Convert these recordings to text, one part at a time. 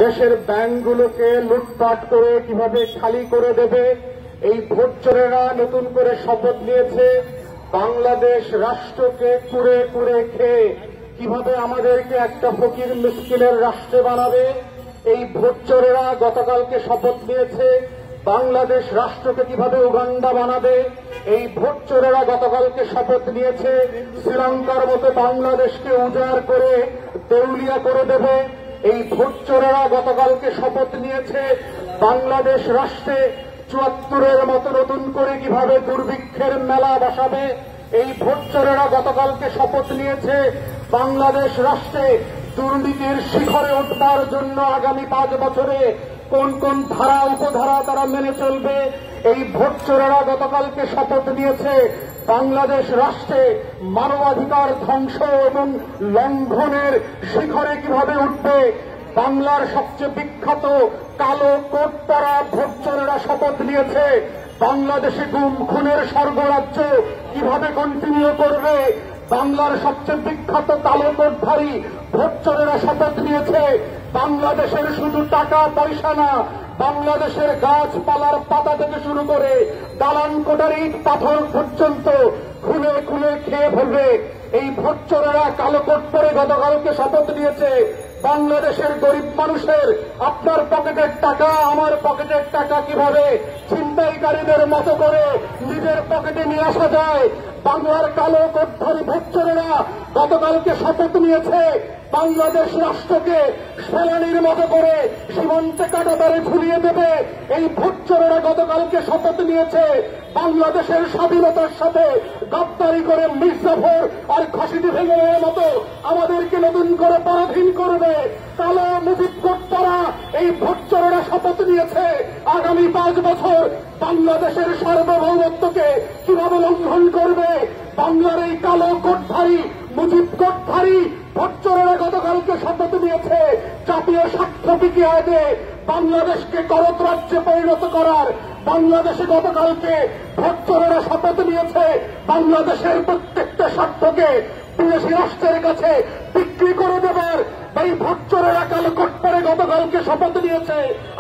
দেশের ব্যাংকগুলোকে লুটপাট করে কিভাবে খালি করে দেবে, এই ভোট চোরেরা নতুন করে শপথ নিয়েছে বাংলাদেশ রাষ্ট্রকে কুড়ে কুড়ে খেয়ে কিভাবে আমাদেরকে একটা ফকির মিসকিনের রাষ্ট্রে বানাবে। এই ভোট চোরেরা গতকালকে শপথ নিয়েছে বাংলাদেশ রাষ্ট্রকে কিভাবে উগান্ডা বানাবে। এই ভোট চোরেরা গতকালকে শপথ নিয়েছে শ্রীলঙ্কার মতো বাংলাদেশকে উজাড় করে দেউলিয়া করে দেবে। এই ভোট চোরেরা গতকালকে শপথ নিয়েছে বাংলাদেশ রাষ্ট্রে ৭৪-এর মতো নতুন করে কিভাবে দুর্ভিক্ষের মেলা বসাবে। এই ভোট চোরেরা গতকালকে শপথ নিয়েছে বাংলাদেশ রাষ্ট্রে দুর্নীতির শিখরে উঠবার জন্য আগামী ৫ বছরে কোন কোন ধারা উপধারা তারা মেনে চলবে। এই ভোট চোরেরা গতকালকে শপথ নিয়েছে বাংলাদেশ রাষ্ট্রে মানবাধিকার ধ্বংস এবং লঙ্ঘনের শিখরে কিভাবে উঠবে। বাংলার সবচেয়ে বিখ্যাত কালো কোট পরা ভোট চোরেরা শপথ নিয়েছে বাংলাদেশে গুম খুনের স্বর্গরাজ্য কিভাবে কন্টিনিউ করবে। বাংলার সবচেয়ে বিখ্যাত কালো কোটধারী ভোট চোরেরা শপথ নিয়েছে বাংলাদেশের শুধু টাকা পয়সা না, বাংলাদেশের গাছপালার পাতা থেকে শুরু করে দালান কোটার ইট পাথর পর্যন্ত খুলে খুলে খেয়ে ফেলবে। এই ভোট চোরেরা কালো কোট পরে গতকালকে শপথ নিয়েছে বাংলাদেশের গরিব মানুষের আপনার পকেটের টাকা আমার পকেটের টাকা কিভাবে ছিনতাইকারীদের মতো করে নিজের পকেটে নিয়ে আসা যায়। বাংলার কালো কোটধারী ভোট চোরেরা গতকালকে শপথ নিয়েছে বাংলাদেশ রাষ্ট্রকে সেনানির মতো করে সীমান্তে কাঁটাতারে ঝুলিয়ে দেবে। এই ভোট চোরেরা গতকালকে শপথ নিয়েছে বাংলাদেশের স্বাধীনতার সাথে গদ্দারি করে মির্জাফর আর খাসিদি ভেঙের মতো আমাদেরকে নতুন করে পরাধীন করবে। কালো মুজিব কোট পরা এই ভোট চোরেরা শপথ নিয়েছে আগামী ৫ বছর বাংলাদেশের সার্বভৌমত্বকে কিভাবে লঙ্ঘন করবে। বাংলার এই কালো কোটধারী মুজিব কোটধারী ভোট চোরেরা গতকালকে শপথ নিয়েছে জাতীয় স্বার্থ বিকিয়ে দিয়ে বাংলাদেশকে করত রাজ্যে পরিণত করার। বাংলাদেশে গতকালকে ভোট চোরেরা শপথ নিয়েছে বাংলাদেশের প্রত্যেকটা স্বার্থকে বিদেশি রাষ্ট্রের কাছে বিক্রি করে দেবার। এই ভোট চোরেরা কালো কোট পরে গতকালকে শপথ নিয়েছে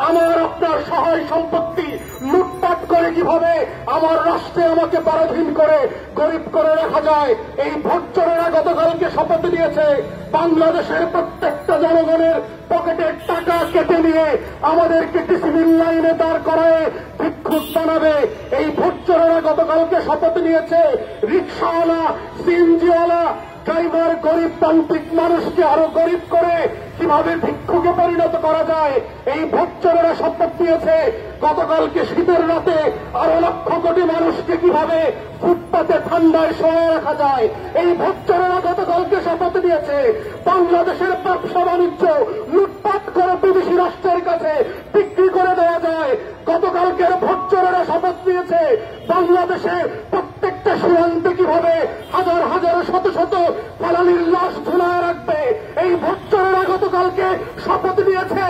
আমার আপনার সহায় সম্পত্তি লুটপাট করে কিভাবে আমার রাষ্ট্রে আমাকে পরাধীন করে গরিব করে রাখা যায়। এই ভোট চোরেরা গতকালকে শপথ নিয়েছে বাংলাদেশের প্রত্যেকটা জনগণের পকেটের টাকা কেটে নিয়ে আমাদেরকে ডিসিপ্লিন লাইনে দাঁড় করায় ভিক্ষুক বানাবে। এই ভোট চোরেরা গতকালকে শপথ নিয়েছে রিক্সাওয়ালা সিএনজিওয়ালা ড্রাইভার গরিব প্রান্তিক মানুষকে আরো গরিব করে কিভাবে ভিক্ষুকে পরিণত করা যায়। এই ভোট চোরেরা শপথ নিয়েছে গতকালকে শীতের রাতে আরো লক্ষ কোটি মানুষকে কিভাবে ফুটপাতে ঠান্ডায় শোয়ে রাখা যায়। এই ভোট চোরেরা গতকালকে শপথ নিয়েছে বাংলাদেশের ব্যবসা বাণিজ্য লুটপাট করে বিদেশি রাষ্ট্রের কাছে বিক্রি করে দেওয়া যায়। গতকালকের ভোট চোরেরা শপথ নিয়েছে বাংলাদেশের প্রত্যেকটা সীমান্তে কিভাবে হাজার হাজার শত শত ফালানির লাশ ঝুলায় রাখবে। এই ভোট চোরেরা গতকালকে শপথ নিয়েছে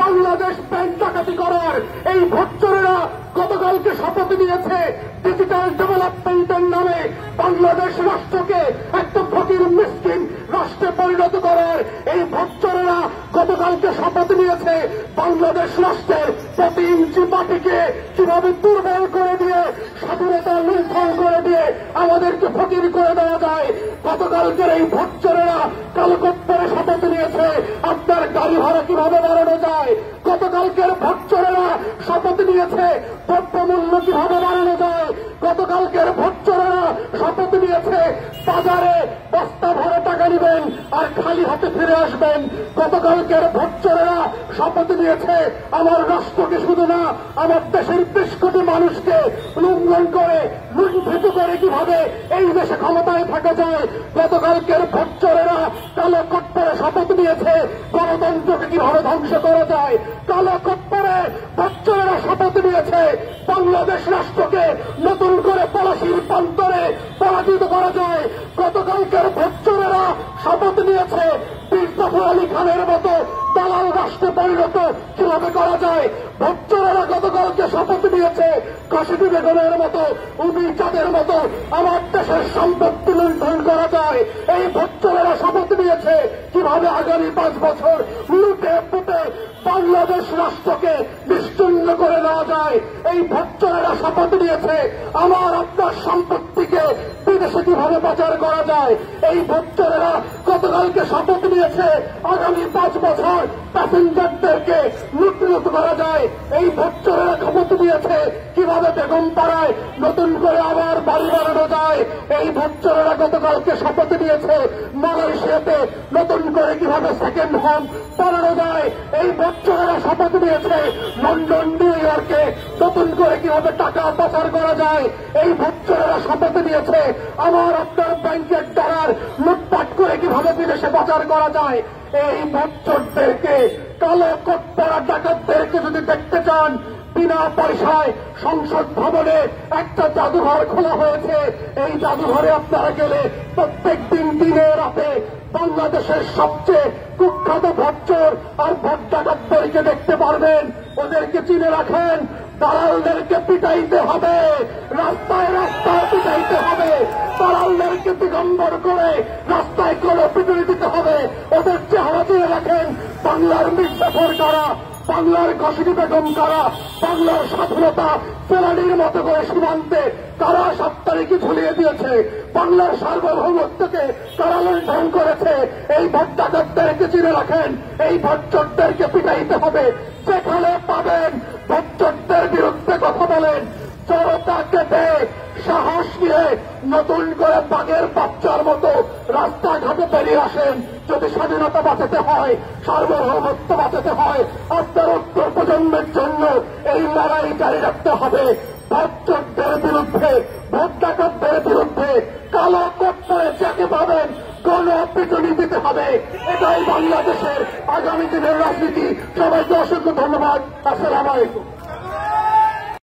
বাংলাদেশ ব্যাংক ডাকাতি করার। এই ভোট চোরেরা গতকালকে শপথ নিয়েছে ডিজিটাল ডেভেলপমেন্টের নামে বাংলাদেশ রাষ্ট্রকে একটা ফকির মিসকিন রাষ্ট্রে পরিণত করার। এই ভোট চোরেরা গতকালকে শপথ নিয়েছে বাংলাদেশ রাষ্ট্রের প্রতি ইঞ্চি মাটিকে কিভাবে দুর্বল করে দিয়ে স্বাধীনতা লুণ্ঠন করে দিয়ে আমাদেরকে ফকির করে দেওয়া যায়। গতকালকের এই ভোট চোরেরা কালো কোট পরে শপথ নিয়েছে আপনার গাড়ি ভাড়া কিভাবে বাড়ানো যায়। গতকালকের ভোট চোরেরা শপথ নিয়েছে দ্রব্যমূল্য কিভাবে বাড়ানো যায়। গতকালকের ভোট চোরেরা শপথ নিয়েছে বাজারে বস্তা ভরে টাকা নেবেন আর খালি হাতে ফিরে আসবেন। গতকালকের ভোট চোরেরা শপথ নিয়েছে আমার রাষ্ট্রকে শুধু না আমার দেশের ২০ কোটি মানুষকে লুণ্ঠন করে লুণ্ঠিত করে কিভাবে এই দেশে ক্ষমতায় থাকা যায়। গতকালকের ভোট চোরেরা কালো কোট পরে শপথ নিয়েছে গণতন্ত্রকে কিভাবে ধ্বংস করা যায়। কালো কোট পরে ভোট চোরেরা শপথ নিয়েছে বাংলাদেশ রাষ্ট্রকে নতুন করে পলাশির প্রান্তরে পরাজিত করা যায়। গতকালকের ভোট চোরেরা শপথ নিয়েছে বীর জাফর আলী খানের মতো দালাল রাষ্ট্রে পরিণত কিভাবে করা যায়। ভোট চোরেরা গতকালকে শপথ নিয়েছে কাশিদি বেগমের মতো উমিচাঁদের মতো আমার দেশের সম্পত্তি লুণ্ঠন করা যায়। এই ভোট চোরেরা শপথ নিয়েছে কিভাবে আগামী 5 বছর লুটে পুটে বাংলাদেশ রাষ্ট্রকে নিশ্চিহ্ন করে দেওয়া যায়। এই ভোটচোরেরা শপথ নিয়েছে আমার আপনার সম্পত্তিকে বিদেশে কিভাবে পাচার করা যায়। এই ভোটচোরেরা গতকালকে শপথ নিয়েছে আগামী 5 বছর প্যাসেঞ্জারদেরকে লুট করা যায়। এই ভোটচোরেরা শপথ নিয়েছে কিভাবে বেগম পাড়ায় নতুন করে আবার বাড়ি বানানো যায়। এই ভোটচোরেরা গতকালকে শপথ নিয়েছে মালয়েশিয়াতে নতুন করে কিভাবে সেকেন্ড হোম বানানো যায়। এই ভোটচোরেরা শপথ নিয়েছে লন্ডন নিউ ইয়র্কে নতুন করে কিভাবে টাকা পাচার করা যায়। এই ভোটচোরেরা শপথ নিয়েছে আমার আপনার ব্যাংকের ডলার লুটপাট করে কিভাবে বিদেশে পাচার করা যায়। এই ভোটচোরদেরকে, কালো কোট পরা ডাকাতদেরকে যদি দেখতে চান, বিনা পয়সায় সংসদ ভবনে একটা জাদুঘর খোলা হয়েছে। এই জাদুঘরে আপনারা গেলে প্রত্যেক দিন দিনে রাতে বাংলাদেশের সবচেয়ে কুখ্যাত ভোটচোর আর ভোট ডাকাতদেরকে দেখতে পারবেন। ওদেরকে চিনে রাখেন। দালালদেরকে পিটাইতে হবে, রাস্তায় রাস্তায় পিটাইতে হবে। দালালদেরকে দিগম্বর করে রাস্তায় করে পিটুনি দিতে হবে। ওদের চেহারা চিনে রাখেন। বাংলার মির্জাফর কারা, বাংলার ঘসিটি বেগম কারা, বাংলার স্বাধীনতা ফেরানির মতো করে সীমান্তে কারা 7 তারিখে ঝুলিয়ে দিয়েছে, বাংলার সার্বভৌমত্বকে কারা লঙ্ঘন করেছে। এই ভোট ডাকাতদেরকে চিনে রাখেন। এই ভোটচোরদেরকে পিটাইতে হবে। যেখানে পাবেন ভোটচোরদের বিরুদ্ধে কথা বলেন। জড়তা কেটে সাহস নিয়ে নতুন করে বাঘের বাচ্চার মতো রাস্তাঘাটে বেরিয়ে আসেন। যদি স্বাধীনতা বাঁচাতে হয়, সার্বভৌমত্ব বাঁচাতে হয়, আপনার উত্তর প্রজন্মের জন্য এই লড়াই জারি রাখতে হবে। ভোটচোরদের বিরুদ্ধে, ভোট ডাকাতদের বিরুদ্ধে কালো কোট পরে যাকে পাবেন গণপিটুনি দিতে হবে। এটাই বাংলাদেশের আগামী দিনের রাজনীতি। সবাইকে অসংখ্য ধন্যবাদ। আসসালামু আলাইকুম।